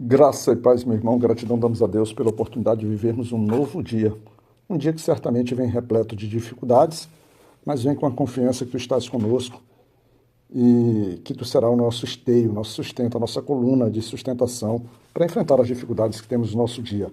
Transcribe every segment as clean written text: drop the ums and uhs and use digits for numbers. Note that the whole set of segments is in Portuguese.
Graça e paz, meu irmão, gratidão damos a Deus pela oportunidade de vivermos um novo dia. Um dia que certamente vem repleto de dificuldades, mas vem com a confiança que tu estás conosco e que tu será o nosso esteio, nosso sustento, a nossa coluna de sustentação para enfrentar as dificuldades que temos no nosso dia.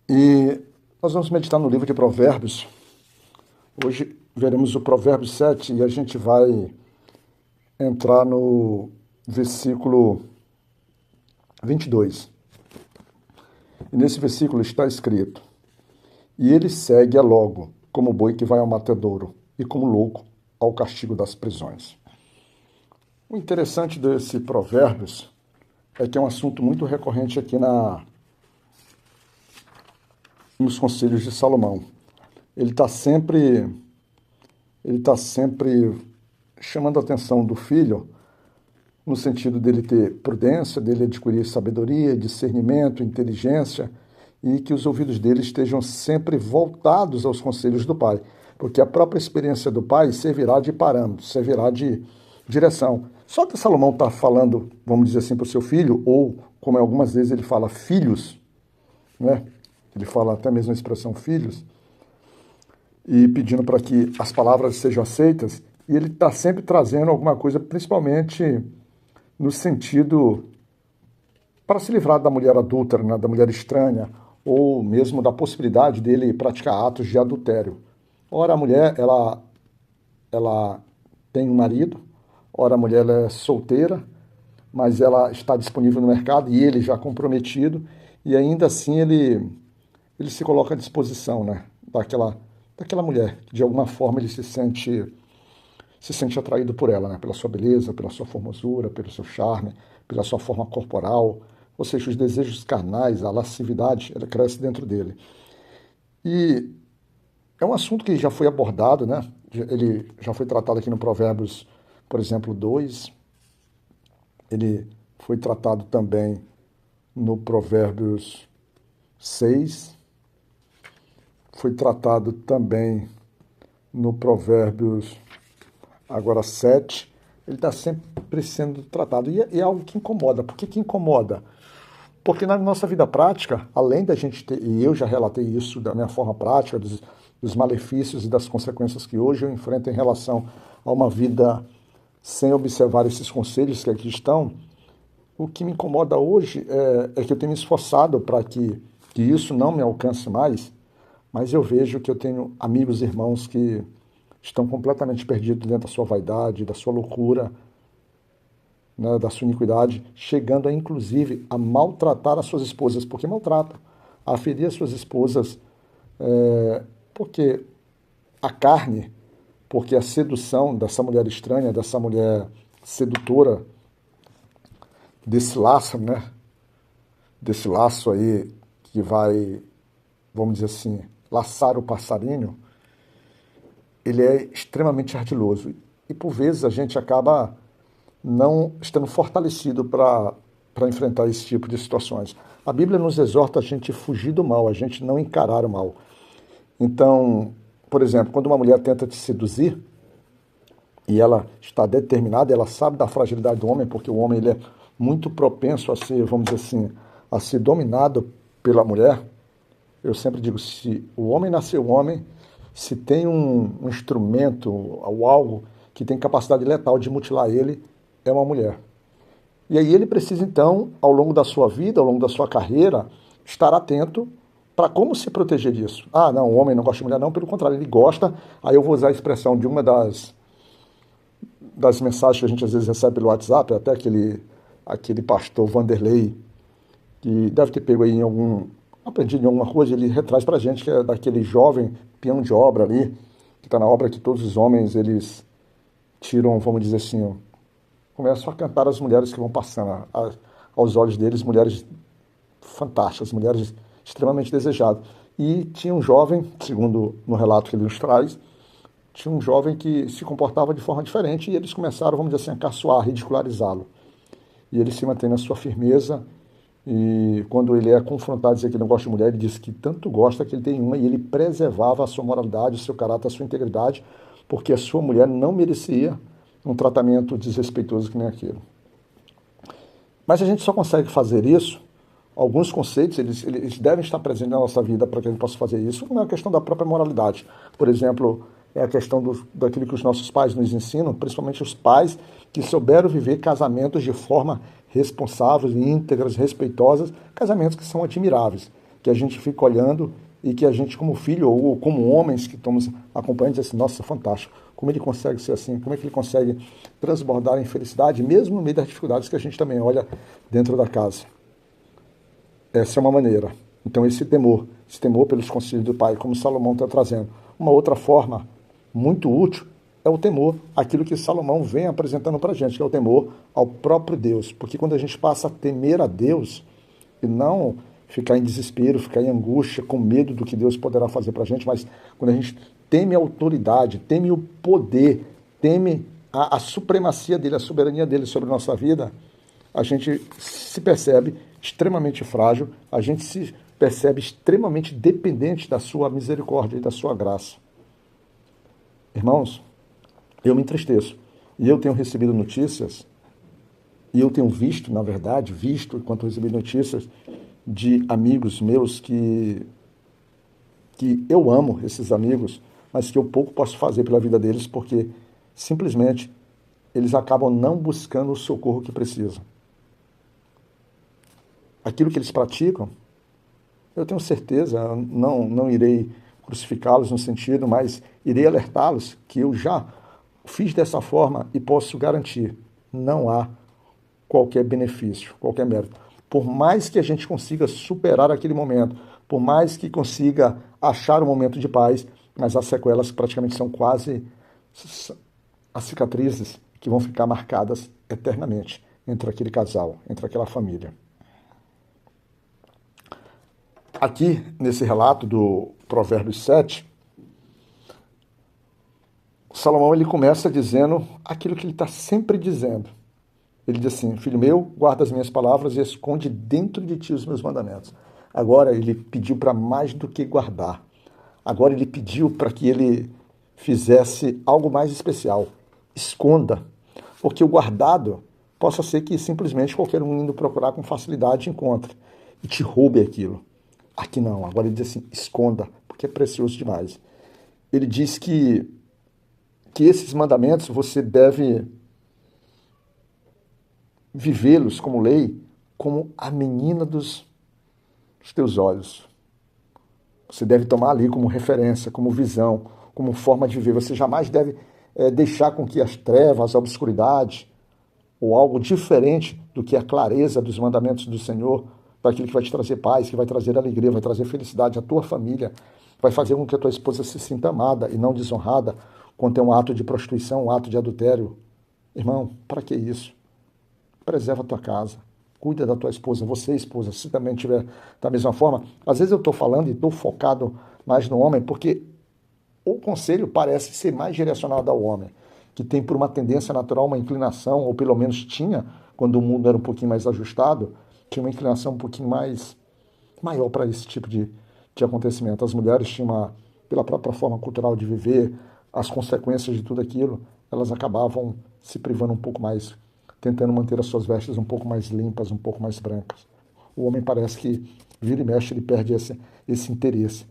E nós vamos meditar no livro de Provérbios. Hoje veremos o Provérbio 7 e a gente vai entrar no versículo 22. E nesse versículo está escrito: E ele segue logo, como boi que vai ao matadouro, e como louco ao castigo das prisões. O interessante desse Provérbios é que é um assunto muito recorrente aqui nos conselhos de Salomão. Ele está sempre chamando a atenção do filho no sentido dele ter prudência, dele adquirir sabedoria, discernimento, inteligência, e que os ouvidos dele estejam sempre voltados aos conselhos do pai, porque a própria experiência do pai servirá de parâmetro, servirá de direção. Só que Salomão está falando, vamos dizer assim, para o seu filho, ou como algumas vezes ele fala filhos, né? Ele fala até mesmo a expressão filhos, e pedindo para que as palavras sejam aceitas, e ele está sempre trazendo alguma coisa, principalmente no sentido para se livrar da mulher adúltera, né, da mulher estranha, ou mesmo da possibilidade dele praticar atos de adultério. Ora, a mulher, ela tem um marido, ora, a mulher ela é solteira, mas ela está disponível no mercado e ele já comprometido, e ainda assim ele se coloca à disposição, né, daquela mulher. De alguma forma ele se sente atraído por ela, né? Pela sua beleza, pela sua formosura, pelo seu charme, pela sua forma corporal, ou seja, os desejos carnais, a lascividade, ela cresce dentro dele. E é um assunto que já foi abordado, né? Ele já foi tratado aqui no Provérbios, por exemplo, 2. Ele foi tratado também no Provérbios 6. Foi tratado também no Provérbios agora 7, ele está sempre sendo tratado. E é algo que incomoda. Por que incomoda? Porque na nossa vida prática, além da gente ter, e eu já relatei isso da minha forma prática, dos malefícios e das consequências que hoje eu enfrento em relação a uma vida sem observar esses conselhos que aqui estão, o que me incomoda hoje é que eu tenho me esforçado para que isso não me alcance mais, mas eu vejo que eu tenho amigos e irmãos que estão completamente perdidos dentro da sua vaidade, da sua loucura, né, da sua iniquidade, chegando a, inclusive, a maltratar as suas esposas, porque maltratam, a ferir as suas esposas, porque a carne, porque a sedução dessa mulher estranha, dessa mulher sedutora, desse laço, né, desse laço aí que vai, vamos dizer assim, laçar o passarinho, ele é extremamente ardiloso. E, por vezes, a gente acaba não estando fortalecido para enfrentar esse tipo de situações. A Bíblia nos exorta a gente fugir do mal, a gente não encarar o mal. Então, por exemplo, quando uma mulher tenta te seduzir, e ela está determinada, ela sabe da fragilidade do homem, porque o homem ele é muito propenso a ser, vamos dizer assim, a ser dominado pela mulher. Eu sempre digo, se o homem nasceu homem, se tem um instrumento ou algo que tem capacidade letal de mutilar ele, é uma mulher. E aí ele precisa, então, ao longo da sua vida, ao longo da sua carreira, estar atento para como se proteger disso. Ah, não, o homem não gosta de mulher, não, pelo contrário, ele gosta. Aí eu vou usar a expressão de uma das mensagens que a gente às vezes recebe pelo WhatsApp, até aquele pastor Vanderlei, que deve ter pego aí aprendido em alguma coisa, ele retraz pra gente que é daquele jovem peão de obra ali, que está na obra que todos os homens, eles tiram, vamos dizer assim, ó, começam a cantar as mulheres que vão passando, aos olhos deles, mulheres fantásticas, mulheres extremamente desejadas. E tinha um jovem, segundo no relato que ele nos traz, tinha um jovem que se comportava de forma diferente e eles começaram, vamos dizer assim, a caçoar, a ridicularizá-lo. E ele se mantém na sua firmeza. E quando ele é confrontado a dizer que ele não gosta de mulher, ele diz que tanto gosta que ele tem uma, e ele preservava a sua moralidade, o seu caráter, a sua integridade, porque a sua mulher não merecia um tratamento desrespeitoso que nem aquele. Mas a gente só consegue fazer isso, alguns conceitos, eles devem estar presentes na nossa vida para que a gente possa fazer isso. Uma é a questão da própria moralidade. Por exemplo, é a questão daquilo que os nossos pais nos ensinam, principalmente os pais que souberam viver casamentos de forma responsável, íntegras, respeitosas, casamentos que são admiráveis, que a gente fica olhando e que a gente, como filho ou como homens que estamos acompanhando, diz assim, nossa, fantástico, como ele consegue ser assim, como é que ele consegue transbordar em felicidade, mesmo no meio das dificuldades que a gente também olha dentro da casa. Essa é uma maneira. Então, esse temor pelos conselhos do pai, como Salomão está trazendo. Uma outra forma muito útil é o temor, aquilo que Salomão vem apresentando para a gente, que é o temor ao próprio Deus. Porque quando a gente passa a temer a Deus e não ficar em desespero, ficar em angústia, com medo do que Deus poderá fazer para a gente, mas quando a gente teme a autoridade, teme o poder, teme a supremacia dele, a soberania dele sobre a nossa vida, a gente se percebe extremamente frágil, a gente se percebe extremamente dependente da sua misericórdia e da sua graça. Irmãos, eu me entristeço. E eu tenho recebido notícias, e eu tenho visto, na verdade, enquanto recebi notícias de amigos meus que eu amo esses amigos, mas que eu pouco posso fazer pela vida deles, porque simplesmente eles acabam não buscando o socorro que precisam. Aquilo que eles praticam, eu tenho certeza, não irei crucificá-los no sentido, mas irei alertá-los que eu já fiz dessa forma e posso garantir, não há qualquer benefício, qualquer mérito. Por mais que a gente consiga superar aquele momento, por mais que consiga achar um momento de paz, mas as sequelas praticamente são quase as cicatrizes que vão ficar marcadas eternamente entre aquele casal, entre aquela família. Aqui, nesse relato do Provérbios 7, Salomão ele começa dizendo aquilo que ele está sempre dizendo. Ele diz assim, filho meu, guarda as minhas palavras e esconde dentro de ti os meus mandamentos. Agora ele pediu para mais do que guardar. Agora ele pediu para que ele fizesse algo mais especial. Esconda. Porque o guardado possa ser que simplesmente qualquer um indo procurar com facilidade encontre e te roube aquilo. Aqui não. Agora ele diz assim, esconda, porque é precioso demais. Ele diz que esses mandamentos você deve vivê-los como lei, como a menina dos teus olhos. Você deve tomar ali como referência, como visão, como forma de viver. Você jamais deve deixar com que as trevas, a obscuridade, ou algo diferente do que a clareza dos mandamentos do Senhor, daquilo que vai te trazer paz, que vai trazer alegria, vai trazer felicidade à tua família, vai fazer com que a tua esposa se sinta amada e não desonrada quando tem um ato de prostituição, um ato de adultério. Irmão, para que isso? Preserva a tua casa, cuida da tua esposa, você esposa, se também estiver da mesma forma. Às vezes eu estou falando e estou focado mais no homem, porque o conselho parece ser mais direcionado ao homem, que tem por uma tendência natural uma inclinação, ou pelo menos tinha, quando o mundo era um pouquinho mais ajustado, tinha uma inclinação um pouquinho maior para esse tipo de acontecimento. As mulheres tinham pela própria forma cultural de viver, as consequências de tudo aquilo, elas acabavam se privando um pouco mais, tentando manter as suas vestes um pouco mais limpas, um pouco mais brancas. O homem parece que vira e mexe, ele perde esse interesse.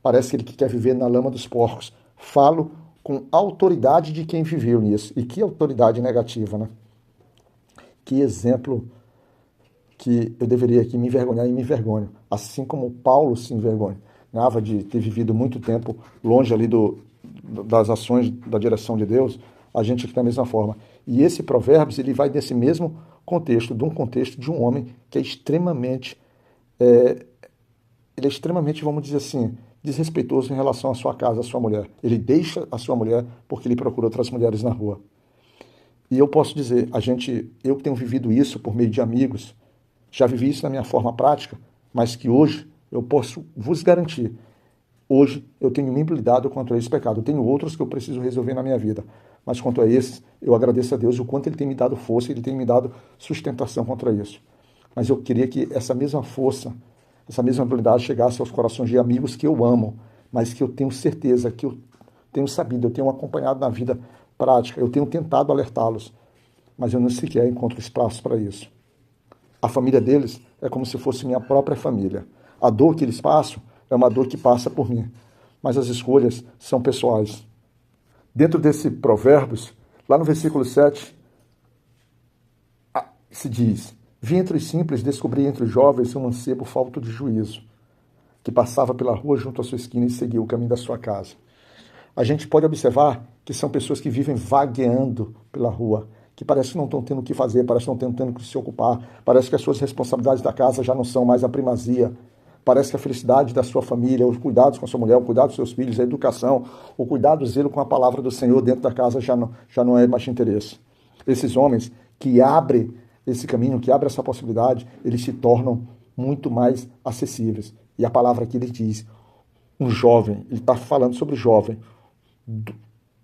Parece que ele quer viver na lama dos porcos. Falo com autoridade de quem viveu nisso. E que autoridade negativa, né? Que exemplo que eu deveria aqui me envergonhar e me envergonho. Assim como Paulo se envergonhava de ter vivido muito tempo longe ali das ações da direção de Deus, a gente aqui da mesma forma. E esse Provérbios, ele vai desse mesmo contexto, de um contexto de um homem que é extremamente, vamos dizer assim, desrespeitoso em relação à sua casa, à sua mulher. Ele deixa a sua mulher porque ele procura outras mulheres na rua. E eu posso dizer, eu que tenho vivido isso por meio de amigos, já vivi isso na minha forma prática, mas que hoje eu posso vos garantir, hoje eu tenho me blindado contra esse pecado. Eu tenho outros que eu preciso resolver na minha vida, mas quanto a esses, eu agradeço a Deus o quanto Ele tem me dado força, Ele tem me dado sustentação contra isso. Mas eu queria que essa mesma força, essa mesma habilidade chegasse aos corações de amigos que eu amo, mas que eu tenho certeza, que eu tenho sabido, eu tenho acompanhado na vida prática, eu tenho tentado alertá-los, mas eu não sequer encontro espaço para isso. A família deles é como se fosse minha própria família. A dor que eles passam é uma dor que passa por mim. Mas as escolhas são pessoais. Dentro desse Provérbios, lá no versículo 7, se diz: vi entre os simples, descobri entre os jovens um mancebo falto de juízo, que passava pela rua junto à sua esquina e seguiu o caminho da sua casa. A gente pode observar que são pessoas que vivem vagueando pela rua, que parece que não estão tendo o que fazer, parece que não estão tendo o que se ocupar, parece que as suas responsabilidades da casa já não são mais a primazia, parece que a felicidade da sua família, os cuidados com a sua mulher, o cuidado dos seus filhos, a educação, o cuidado, o zelo com a palavra do Senhor dentro da casa já não é mais de interesse. Esses homens que abrem esse caminho, que abrem essa possibilidade, eles se tornam muito mais acessíveis. E a palavra aqui ele diz, um jovem, ele está falando sobre o jovem,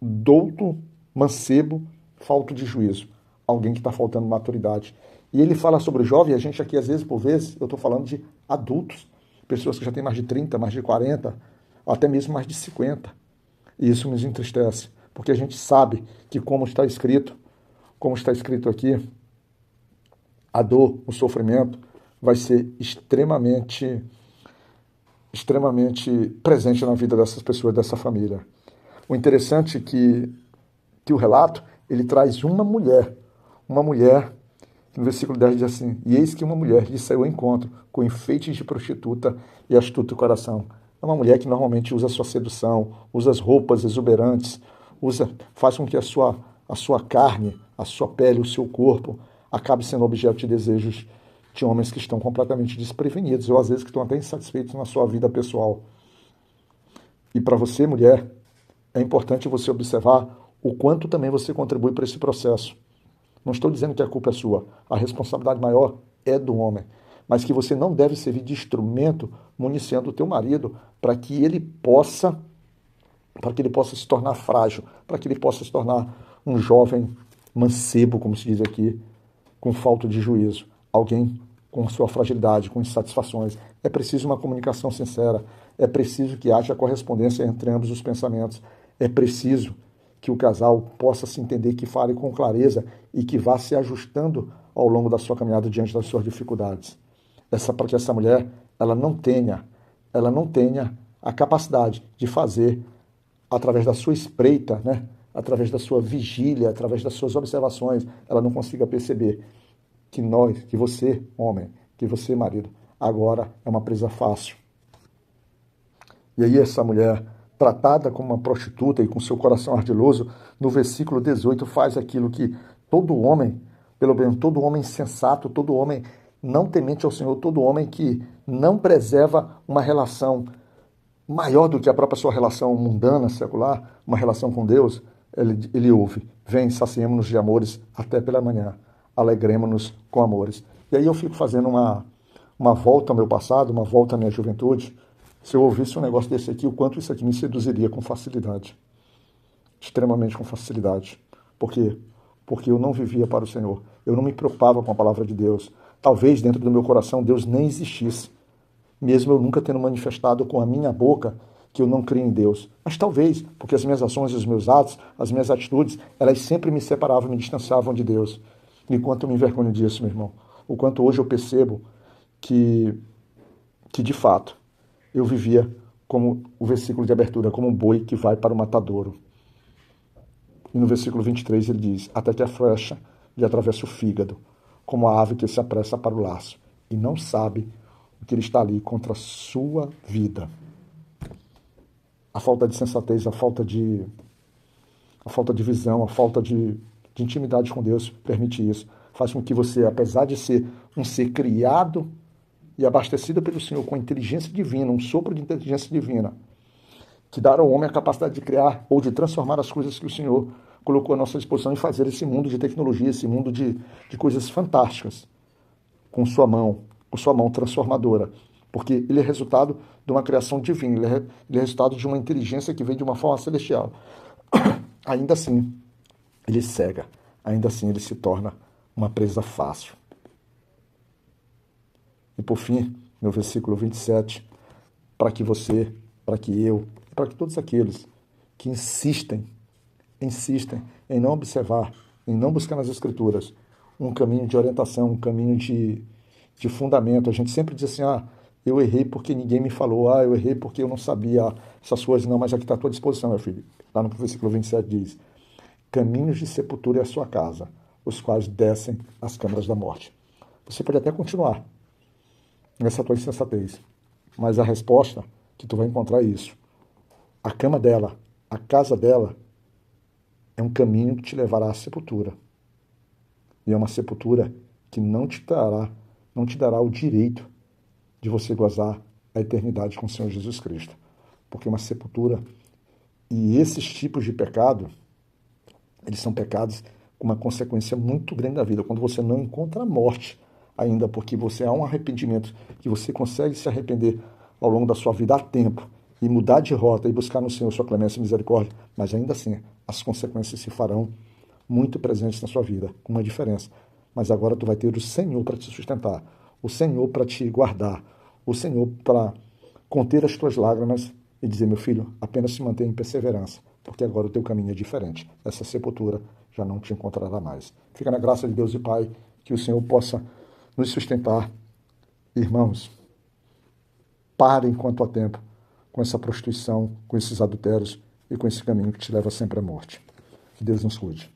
douto, mancebo, falto de juízo, alguém que está faltando maturidade. E ele fala sobre o jovem, a gente aqui às vezes, por vezes, eu estou falando de adultos, pessoas que já têm mais de 30, mais de 40, até mesmo mais de 50. E isso nos entristece, porque a gente sabe que como está escrito aqui, a dor, o sofrimento vai ser extremamente presente na vida dessas pessoas, dessa família. O interessante é que o relato, ele traz uma mulher, que no versículo 10 diz assim, e eis que uma mulher lhe saiu ao encontro, com enfeites de prostituta e astuto coração. É uma mulher que normalmente usa a sua sedução, usa as roupas exuberantes, faz com que a sua carne, a sua pele, o seu corpo, acabe sendo objeto de desejos de homens que estão completamente desprevenidos, ou às vezes que estão até insatisfeitos na sua vida pessoal. E para você, mulher, é importante você observar o quanto também você contribui para esse processo. Não estou dizendo que a culpa é sua, a responsabilidade maior é do homem, mas que você não deve servir de instrumento municiando o teu marido para que ele possa se tornar frágil, para que ele possa se tornar um jovem mancebo, como se diz aqui, com falta de juízo, alguém com sua fragilidade, com insatisfações. É preciso uma comunicação sincera, é preciso que haja correspondência entre ambos os pensamentos, é preciso que o casal possa se entender, que fale com clareza e que vá se ajustando ao longo da sua caminhada diante das suas dificuldades. Para que essa mulher ela não tenha a capacidade de fazer, através da sua espreita, né? Através da sua vigília, através das suas observações, ela não consiga perceber que você, homem, que você, marido, agora é uma presa fácil. E aí essa mulher, tratada como uma prostituta e com seu coração ardiloso, no versículo 18 faz aquilo que todo homem, pelo menos todo homem sensato, todo homem não temente ao Senhor, todo homem que não preserva uma relação maior do que a própria sua relação mundana, secular, uma relação com Deus, ele ouve, vem, saciemo-nos de amores até pela manhã, alegremo-nos com amores. E aí eu fico fazendo uma volta ao meu passado, uma volta à minha juventude. Se eu ouvisse um negócio desse aqui, o quanto isso aqui me seduziria com facilidade. Extremamente com facilidade. Por quê? Porque eu não vivia para o Senhor. Eu não me preocupava com a palavra de Deus. Talvez dentro do meu coração Deus nem existisse. Mesmo eu nunca tendo manifestado com a minha boca que eu não creio em Deus. Mas talvez, porque as minhas ações, os meus atos, as minhas atitudes, elas sempre me separavam, me distanciavam de Deus. E quanto eu me envergonho disso, meu irmão. O quanto hoje eu percebo que de fato, eu vivia como o versículo de abertura, como um boi que vai para o matadouro. E no versículo 23 ele diz, até que a flecha lhe atravessa o fígado, como a ave que se apressa para o laço, e não sabe o que ele está ali contra a sua vida. A falta de sensatez, a falta de visão, a falta de intimidade com Deus permite isso. Faz com que você, apesar de ser um ser criado e abastecido pelo Senhor com inteligência divina, um sopro de inteligência divina, que dá ao homem a capacidade de criar ou de transformar as coisas que o Senhor colocou à nossa disposição e fazer esse mundo de tecnologia, esse mundo de coisas fantásticas, com sua mão transformadora. Porque ele é resultado de uma criação divina, ele é resultado de uma inteligência que vem de uma forma celestial. Ainda assim, ele cega, ainda assim ele se torna uma presa fácil. E por fim, no versículo 27, para que você, para que eu, para que todos aqueles que insistem em não observar, em não buscar nas Escrituras um caminho de orientação, um caminho de de fundamento. A gente sempre diz assim, eu errei porque ninguém me falou, eu errei porque eu não sabia essas coisas. Não, mas aqui está à tua disposição, meu filho. Lá no versículo 27 diz, caminhos de sepultura é a sua casa, os quais descem às câmaras da morte. Você pode até continuar nessa tua insensatez, mas a resposta que tu vai encontrar é isso. A cama dela, a casa dela, é um caminho que te levará à sepultura. E é uma sepultura que não te dará o direito de você gozar a eternidade com o Senhor Jesus Cristo. Porque uma sepultura e esses tipos de pecado, eles são pecados com uma consequência muito grande da vida. Quando você não encontra a morte ainda, porque você há um arrependimento, que você consegue se arrepender ao longo da sua vida a tempo, e mudar de rota e buscar no Senhor sua clemência e misericórdia, mas ainda assim as consequências se farão muito presentes na sua vida, com uma diferença. Mas agora tu vai ter o Senhor para te sustentar, o Senhor para te guardar, o Senhor para conter as tuas lágrimas e dizer, meu filho, apenas se mantenha em perseverança, porque agora o teu caminho é diferente. Essa sepultura já não te encontrará mais. Fica na graça de Deus e Pai, que o Senhor possa nos sustentar. Irmãos, pare enquanto há tempo com essa prostituição, com esses adultérios e com esse caminho que te leva sempre à morte. Que Deus nos cuide.